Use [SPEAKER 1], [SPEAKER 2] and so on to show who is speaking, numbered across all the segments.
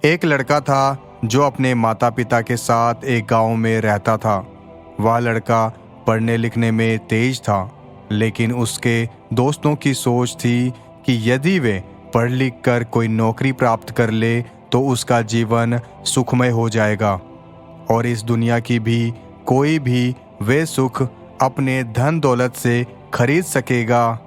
[SPEAKER 1] एक लड़का था जो अपने माता पिता के साथ एक गांव में रहता था। वह लड़का पढ़ने लिखने में तेज था, लेकिन उसके दोस्तों की सोच थी कि यदि वे पढ़ लिख कर कोई नौकरी प्राप्त कर ले तो उसका जीवन सुखमय हो जाएगा और इस दुनिया की भी कोई भी वे सुख अपने धन दौलत से खरीद सकेगा।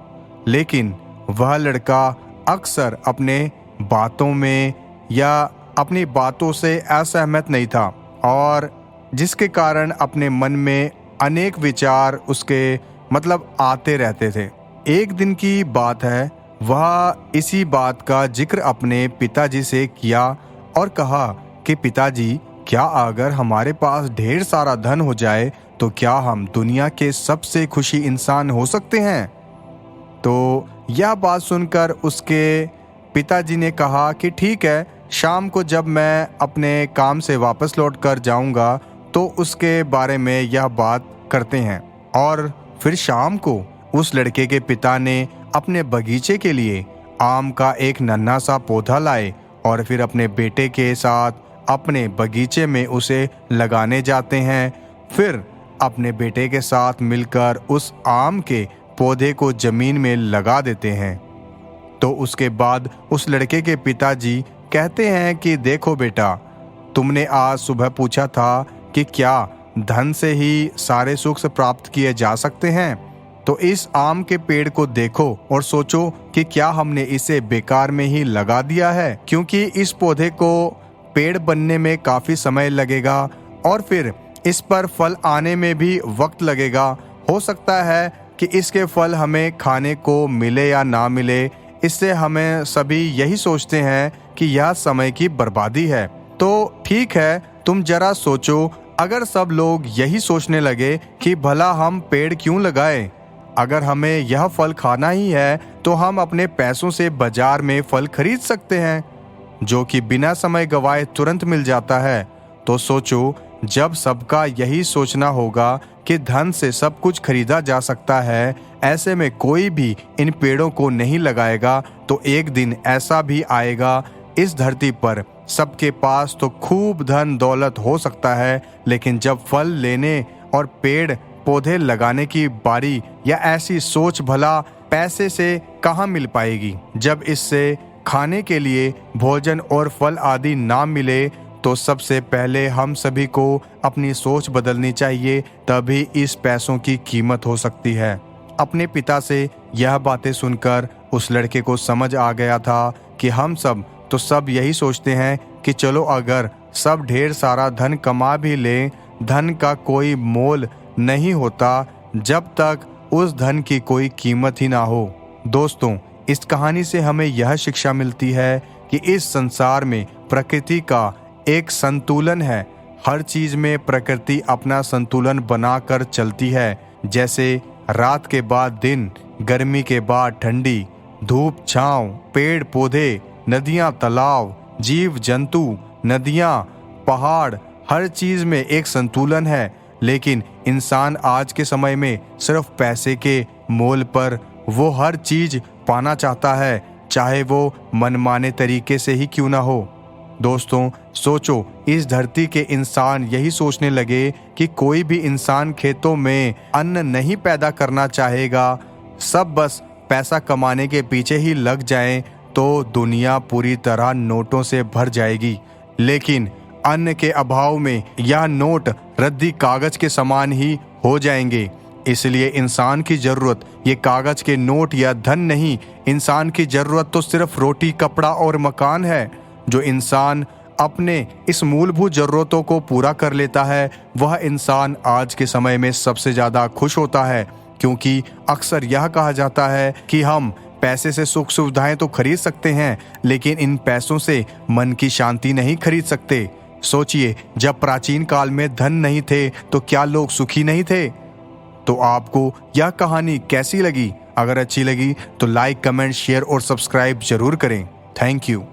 [SPEAKER 1] लेकिन वह लड़का अक्सर अपने बातों में या अपनी बातों से असहमत नहीं था और जिसके कारण अपने मन में अनेक विचार उसके आते रहते थे। एक दिन की बात है, वह इसी बात का जिक्र अपने पिताजी से किया और कहा कि पिताजी, क्या अगर हमारे पास ढेर सारा धन हो जाए तो क्या हम दुनिया के सबसे खुशी इंसान हो सकते हैं? तो यह बात सुनकर उसके पिताजी ने कहा कि ठीक है, शाम को जब मैं अपने काम से वापस लौट कर जाऊंगा तो उसके बारे में यह बात करते हैं। और फिर शाम को उस लड़के के पिता ने अपने बगीचे के लिए आम का एक नन्हा सा पौधा लाए और फिर अपने बेटे के साथ अपने बगीचे में उसे लगाने जाते हैं। फिर अपने बेटे के साथ मिलकर उस आम के पौधे को जमीन में लगा देते हैं। तो उसके बाद उस लड़के के पिताजी कहते हैं कि देखो बेटा, तुमने आज सुबह पूछा था कि क्या धन से ही सारे सुख प्राप्त किए जा सकते हैं, तो इस आम के पेड़ को देखो और सोचो कि क्या हमने इसे बेकार में ही लगा दिया है, क्योंकि इस पौधे को पेड़ बनने में काफी समय लगेगा और फिर इस पर फल आने में भी वक्त लगेगा। हो सकता है कि इसके फल हमें खाने को मिले या ना मिले। इससे हमें सभी यही सोचते हैं कि यह समय की बर्बादी है। तो ठीक है, तुम जरा सोचो, अगर सब लोग यही सोचने लगे कि भला हम पेड़ क्यों लगाए, अगर हमें यह फल खाना ही है तो हम अपने पैसों से बाजार में फल खरीद सकते हैं जो कि बिना समय गवाए तुरंत मिल जाता है। तो सोचो, जब सबका यही सोचना होगा कि धन से सब कुछ खरीदा जा सकता है, ऐसे में कोई भी इन पेड़ों को नहीं लगाएगा। तो एक दिन ऐसा भी आएगा, इस धरती पर सबके पास तो खूब धन दौलत हो सकता है, लेकिन जब फल लेने और पेड़ पौधे लगाने की बारी या ऐसी सोच भला पैसे से कहाँ मिल पाएगी। जब इससे खाने के लिए भोजन और फल आदि ना मिले तो सबसे पहले हम सभी को अपनी सोच बदलनी चाहिए, तभी इस पैसों की कीमत हो सकती है। अपने पिता से यह बातें सुनकर उस लड़के को समझ आ गया था कि हम सब यही सोचते हैं कि चलो अगर सब ढेर सारा धन कमा भी लें, धन का कोई मोल नहीं होता जब तक उस धन की कोई कीमत ही ना हो। दोस्तों, इस कहानी से हमें यह शिक्षा मिलती है कि इस संसार में प्रकृति का एक संतुलन है। हर चीज में प्रकृति अपना संतुलन बनाकर चलती है। जैसे रात के बाद दिन, गर्मी के बाद ठंडी, धूप छांव, पेड़ पौधे, नदियां तालाब, जीव जंतु, नदियां पहाड़, हर चीज में एक संतुलन है। लेकिन इंसान आज के समय में सिर्फ पैसे के मोल पर वो हर चीज पाना चाहता है, चाहे वो मनमाने तरीके से ही क्यों ना हो। दोस्तों, सोचो, इस धरती के इंसान यही सोचने लगे कि कोई भी इंसान खेतों में अन्न नहीं पैदा करना चाहेगा, सब बस पैसा कमाने के पीछे ही लग जाएं, तो दुनिया पूरी तरह नोटों से भर जाएगी। लेकिन अन्न के अभाव में यह नोट रद्दी कागज के समान ही हो जाएंगे। इसलिए इंसान की जरूरत ये कागज के नोट या धन नहीं, इंसान की जरूरत तो सिर्फ रोटी, कपड़ा और मकान है। जो इंसान अपने इस मूलभूत जरूरतों को पूरा कर लेता है, वह इंसान आज के समय में सबसे ज्यादा खुश होता है, क्योंकि अक्सर यह कहा जाता है कि हम पैसे से सुख सुविधाएं तो खरीद सकते हैं, लेकिन इन पैसों से मन की शांति नहीं खरीद सकते। सोचिए, जब प्राचीन काल में धन नहीं थे तो क्या लोग सुखी नहीं थे? तो आपको यह कहानी कैसी लगी? अगर अच्छी लगी तो लाइक, कमेंट, शेयर और सब्सक्राइब जरूर करें। Thank you.